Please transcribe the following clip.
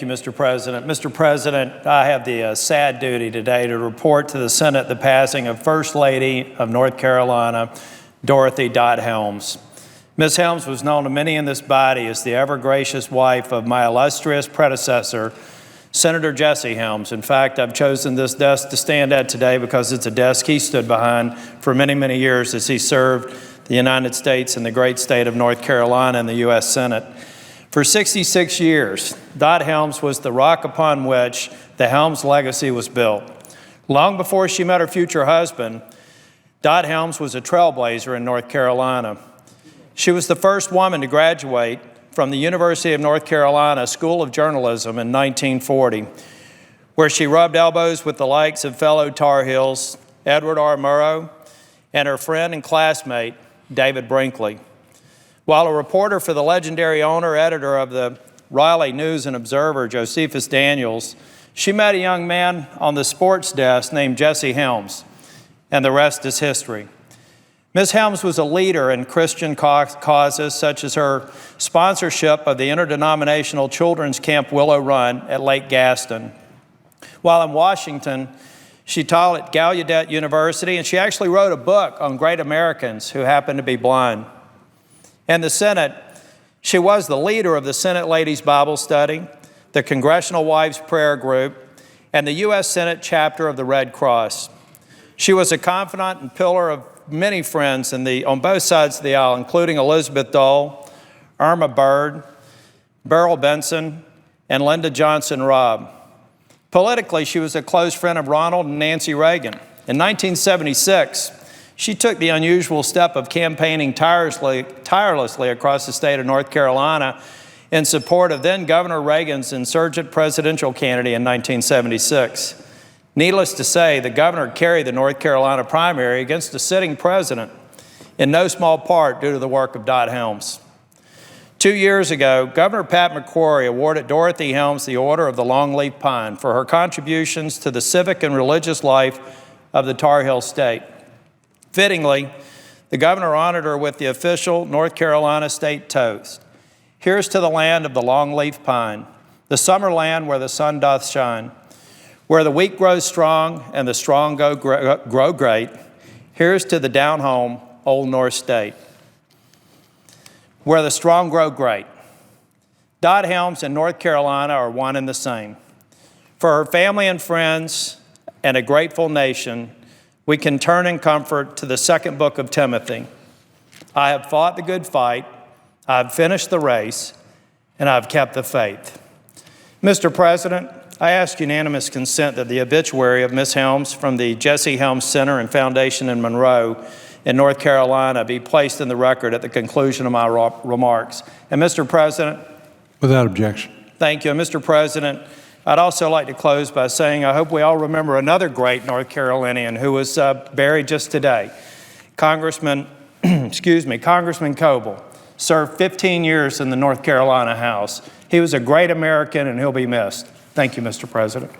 Thank you, Mr. President. Mr. President, I have the sad duty today to report to the Senate the passing of First Lady of North Carolina, Dorothy Helms. Ms. Helms was known to many in this body as the ever-gracious wife of my illustrious predecessor, Senator Jesse Helms. In fact, I've chosen this desk to stand at today because it's a desk he stood behind for many, many years as he served the United States and the great state of North Carolina in the U.S. Senate. For 66 years, Dot Helms was the rock upon which the Helms legacy was built. Long before she met her future husband, Dot Helms was a trailblazer in North Carolina. She was the first woman to graduate from the University of North Carolina School of Journalism in 1940, where she rubbed elbows with the likes of fellow Tar Heels, Edward R. Murrow, and her friend and classmate, David Brinkley. While a reporter for the legendary owner-editor of the Raleigh News and Observer, Josephus Daniels, she met a young man on the sports desk named Jesse Helms, and the rest is history. Ms. Helms was a leader in Christian causes, such as her sponsorship of the interdenominational children's camp Willow Run at Lake Gaston. While in Washington, she taught at Gallaudet University, and she actually wrote a book on great Americans who happened to be blind. In the Senate, she was the leader of the Senate Ladies Bible Study, the Congressional Wives Prayer Group, and the U.S. Senate chapter of the Red Cross. She was a confidant and pillar of many friends on both sides of the aisle, including Elizabeth Dole, Irma Bird, Beryl Benson, and Lyndon Johnson Robb. Politically, she was a close friend of Ronald and Nancy Reagan. In 1976, she took the unusual step of campaigning tirelessly across the state of North Carolina in support of then-Governor Reagan's insurgent presidential candidate in 1976. Needless to say, the governor carried the North Carolina primary against the sitting president, in no small part due to the work of Dot Helms. 2 years ago, Governor Pat McCrory awarded Dorothy Helms the Order of the Longleaf Pine for her contributions to the civic and religious life of the Tar Heel State. Fittingly, the governor honored her with the official North Carolina state toast. Here's to the land of the longleaf pine, the summer land where the sun doth shine, where the weak grows strong and the strong grow great. Here's to the down home old North State, where the strong grow great. Dot Helms and North Carolina are one and the same. For her family and friends and a grateful nation, we can turn in comfort to the second book of Timothy. I have fought the good fight, I have finished the race, and I have kept the faith. Mr. President, I ask unanimous consent that the obituary of Ms. Helms from the Jesse Helms Center and Foundation in Monroe in North Carolina be placed in the record at the conclusion of my remarks. And Mr. President. Without objection. Thank you. And Mr. President, I'd also like to close by saying I hope we all remember another great North Carolinian who was buried just today. Congressman Coble served 15 years in the North Carolina House. He was a great American and he'll be missed. Thank you, Mr. President.